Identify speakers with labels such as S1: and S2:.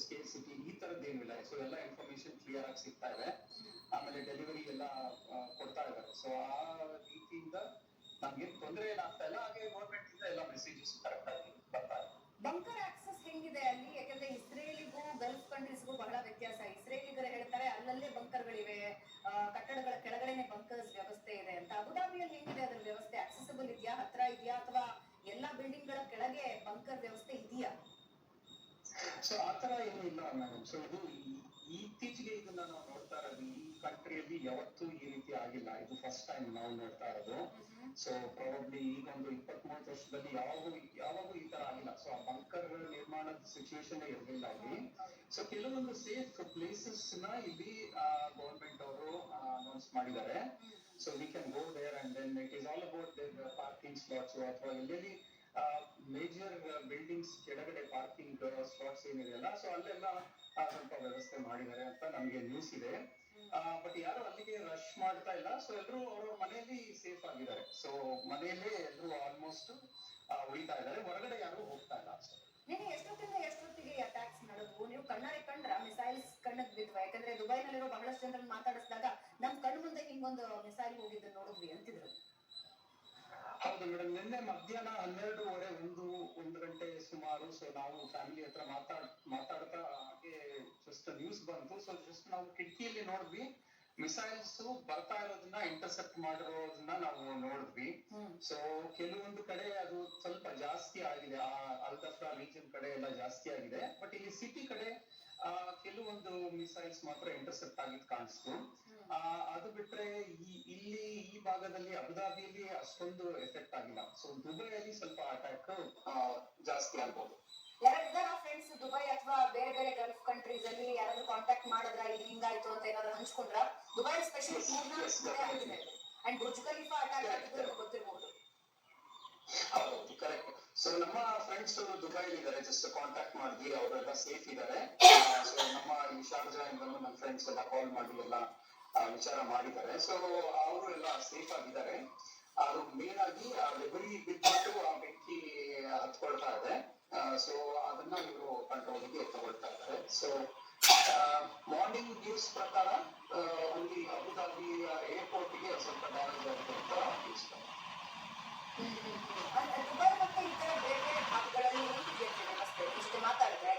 S1: Scarcity ಈ ತರದ್ದೇನಿಲ್ಲ. So ಎಲ್ಲ information clear ಆಗಿ ಸಿಗ್ತಾ ಇದೆ. ಆಮೇಲೆ ಡೆಲಿವರಿ ಎಲ್ಲ ಕೊಡ್ತಾ ಇದ್ದಾರೆ. ಸೊ ಆ ರೀತಿಯಿಂದ ನಮ್ಗೆ ತೊಂದರೆ ಏನಾಗ್ತಾ ಇಲ್ಲ. ಹಾಗೆ ಗೌರ್ಮೆಂಟ್ ಇಂದ ಎಲ್ಲ ಮೆಸೇಜಸ್ ಕರೆಕ್ಟ್ ಆಗಿ ಬರ್ತಾ ಇದೆ.
S2: ಬಂಕರ್ ಆಕ್ಸೆಸ್ ಹೆಂಗಿದೆ ಅಲ್ಲಿ? ಯಾಕಂದ್ರೆ ಇಸ್ರೇಲಿಗೂ ಗಲ್ಫ್ ಕಂಟ್ರೀಸ್ಗೂ ಬಹಳ ವ್ಯತ್ಯಾಸ. ಇಸ್ರೇಲಿಗರು ಹೇಳ್ತಾರೆ ಅಲ್ಲಲ್ಲೇ ಬಂಕರ್ಗಳಿವೆ, ಕಟ್ಟಡಗಳ ಕೆಳಗಡೆನೆ ಬಂಕರ್ಸ್ ವ್ಯವಸ್ಥೆ ಇದೆ ಅಂತ. ಅಬುದಾಬಿಯಲ್ಲಿ ಹೆಂಗಿದೆ ಅದರ ವ್ಯವಸ್ಥೆ? ಆಕ್ಸೆಸಿಬಲ್ ಇದೆಯಾ, ಹತ್ರ ಇದೆಯಾ, ಅಥವಾ ಎಲ್ಲಾ ಬಿಲ್ಡಿಂಗ್ ಗಳ ಕೆಳಗೆ ಬಂಕರ್ ವ್ಯವಸ್ಥೆ ಇದೆಯಾ?
S1: ಸೊ ಆತರ ಏನು ಇಲ್ಲ ಮೇಡಮ್. ಸೊ ಇದು ಇತ್ತೀಚೆಗೆ ಇದನ್ನ ನಾವು ನೋಡ್ತಾ ಇರೋದು. ಈ ಕಂಟ್ರಿಯಲ್ಲಿ ಯಾವತ್ತೂ ಈ ರೀತಿ ಆಗಿಲ್ಲ. ಇದು ಫಸ್ಟ್ ಟೈಮ್ ನಾವು ನೋಡ್ತಾ ಇರೋದು. ಸೊ ಪ್ರಾಬಬ್ಲಿ ಈಗ ಒಂದು 20-30 ವರ್ಷದಲ್ಲಿ ಯಾವಾಗೂ ಈ ತರ ಆಗಿಲ್ಲ. ಸೊ ಆ ಬಂಕರ್ ನಿರ್ಮಾಣದ ಸಿಚುವೇಶನ್ ಇರಲಿಲ್ಲ ಇಲ್ಲಿ. ಸೊ ಕೆಲವೊಂದು ಸೇಫ್ ಪ್ಲೇಸಸ್ ನ ಇಲ್ಲಿ ಗೌರ್ಮೆಂಟ್ ಅವರು ಅನೌನ್ಸ್ ಮಾಡಿದ್ದಾರೆ. So we can go there and then it is all about their parking slots ಅಥವಾ ಎಲ್ಲೆಲ್ಲಿ ಮೇಜರ್ ಬಿಲ್ಡಿಂಗ್ಸ್ ಕೆಳಗಡೆ ಪಾರ್ಕಿಂಗ್ ಸ್ಲಾಟ್ಸ್ ಏನಿದೆಯಲ್ಲ, ಸೊ ಅಲ್ಲೆಲ್ಲ ಸ್ವಲ್ಪ ವ್ಯವಸ್ಥೆ ಮಾಡಿದ್ದಾರೆ ಅಂತ ನಮ್ಗೆ ನ್ಯೂಸ್ ಇದೆ. ಬಟ್ ಯಾರು ಅಲ್ಲಿಗೆ ರಶ್ ಮಾಡ್ತಾ ಇಲ್ಲ. ಸೊ ಎಲ್ಲರೂ ಅವ್ರ ಮನೆಯಲ್ಲಿ ಸೇಫ್ ಆಗಿದ್ದಾರೆ. ಸೊ ಮನೆಯಲ್ಲೇ ಎಲ್ಲರೂ ಆಲ್ಮೋಸ್ಟ್ ಉಳಿತಾ ಇದ್ದಾರೆ. ಹೊರಗಡೆ ಯಾರು ಹೋಗ್ತಾ ಇಲ್ಲ ಅಷ್ಟೇ.
S2: ನಿನ್ನೆ ಎಷ್ಟೊತ್ತಿಂದ ಎಷ್ಟೊತ್ತಿಗೆ ಅಟ್ಯಾಕ್ಸ್ ನಡೆದ್ವು? ನೀವು ಕಣ್ಣಾರೆ ಕಂಡ್ರ ಮಿಸೈಲ್ಸ್ ಕಣ್ಣಿಗೆ ಬಿದ್ವಾ? ಯಾಕಂದ್ರೆ ದುಬೈನಲ್ಲಿರೋ ಬಹಳಷ್ಟು ಜನರನ್ನು ಮಾತಾಡಿಸಿದಾಗ ನಮ್ ಕಣ್ಣು ಮುಂದೆ ಹಿಂಗೊಂದು ಮಿಸೈಲ್ ಹೋಗಿದ್ದು ನೋಡಿದ್ವಿ ಅಂತಿದ್ರು.
S1: ಹೌದು ಮೇಡಮ್, ನಿನ್ನೆ ಮಧ್ಯಾಹ್ನ 12:30 ಗಂಟೆ ಸುಮಾರು. ಸೊ ನಾವು ಫ್ಯಾಮಿಲಿ ಹತ್ರ ಮಾತಾಡ್ತಾ ಹಾಗೆ ಜಸ್ಟ್ ನ್ಯೂಸ್ ಬಂತು. ಸೊ ಜಸ್ಟ್ ನಾವು ಕಿಟಕಿಯಲ್ಲಿ ನೋಡಿದ್ವಿ, ಮಿಸೈಲ್ಸ್ ಬರ್ತಾ ಇರೋದನ್ನ ಇಂಟರ್ಸೆಪ್ಟ್ ಮಾಡಿರೋದನ್ನ ನಾವು ನೋಡಿದ್ವಿ. ಸೊ ಕೆಲವೊಂದು ಕಡೆ ಅದು ಸ್ವಲ್ಪ ಜಾಸ್ತಿ ಆಗಿದೆ. ಅಲ್ದಫ್ರಾ ರೀಜನ್ ಕಡೆ ಎಲ್ಲ ಜಾಸ್ತಿ ಆಗಿದೆ. ಬಟ್ ಇಲ್ಲಿ ಸಿಟಿ ಕಡೆ ಕೆಲವೊಂದು ಮಿಸೈಲ್ಸ್ ಮಾತ್ರ ಇಂಟರ್ಸೆಪ್ಟ್ ಆಗಿದ್ ಕಾಣಿಸ್ತು. ಅದು ಬಿಟ್ರೆ ಇಲ್ಲಿ ಈ ಭಾಗದಲ್ಲಿ ಅಬುದಾಬಿಯಲ್ಲಿ ಅಷ್ಟೊಂದು ಎಫೆಕ್ಟ್ ಆಗಿಲ್ಲ. ಸೊ ದುಬೈಯಲ್ಲಿ ಸ್ವಲ್ಪ ಅಟ್ಯಾಕ್ ಜಾಸ್ತಿ ಆಗ್ಬೋದು.
S2: ಯಾರಾದ್ರೂ ಫ್ರೆಂಡ್ಸ್ ದುಬೈ ಅಥವಾ ಬೇರೆ ಬೇರೆ ಗಲ್ಫ್ ಕಂಟ್ರೀಸ್ ಅಲ್ಲಿ ಯಾರಾದ್ರೂ ಕಾಂಟ್ಯಾಕ್ಟ್ ಮಾಡಿದ್ರ ಇದು ಹಿಂಗಾಯ್ತು ಅಂತ ಏನಾದ್ರು ಹಂಚ್ಕೊಂಡ್ರ? Dubai specially and Burj Khalifa attack ಆಗಿದ್ದು ಗೊತ್ತಿರಬಹುದು.
S1: ಹೌದು, ಕರೆಕ್ಟ್. ಸೊ ನಮ್ಮ ಫ್ರೆಂಡ್ಸ್ ದುಬೈಲಿ ಇದ್ದಾರೆ. ಜಸ್ಟ್ ಕಾಂಟ್ಯಾಕ್ಟ್ ಮಾಡಿದ್ವಿ, ಅವರೆಲ್ಲ ಸೇಫ್ ಇದ್ದಾರೆ. ಸೊ ನಮ್ಮ ಈ ಶಾರ್ಜಾ ಇಂದಲೂ ನನ್ನ ಫ್ರೆಂಡ್ಸ್ ಎಲ್ಲ ಕಾಲ್ ಮಾಡಿ ಎಲ್ಲ ವಿಚಾರ ಮಾಡಿದ್ದಾರೆ. ಸೊ ಅವರು ಎಲ್ಲ ಸೇಫ್ ಆಗಿದ್ದಾರೆ. ಅದು ಮೇನ್ ಆಗಿ ಆ ಡೆಬ್ರಿ ಬಿದ್ದುಬಿಟ್ಟು ಆ ಬೆಂಕಿ ಹತ್ಕೊಳ್ತಾ ಇದೆ. ಸೊ ಅದನ್ನ ಇವರು ಕಂಟ್ರೋಲ್ಗೆ ತಗೊಳ್ತಾ ಇದ್ದಾರೆ. ಸೊ ಮಾರ್ನಿಂಗ್ ನ್ಯೂಸ್ ಪ್ರಕಾರ ಅಲ್ಲಿ ಅಬುದಾಬಿ ಏರ್ಪೋರ್ಟ್ಗೆ ಸ್ವಲ್ಪ ಡ್ಯಾಮೇಜ್ ಆಗಿದೆ ಅಂತ ನ್ಯೂಸ್.
S2: ದುಬೈ ಮತ್ತೆ ಈ ತರ ಬೇರೆ ಬೇರೆ ಭಾಗಗಳಲ್ಲಿ ವ್ಯವಸ್ಥೆ ಇಷ್ಟು ಮಾತಾಡಿದ್ರೆ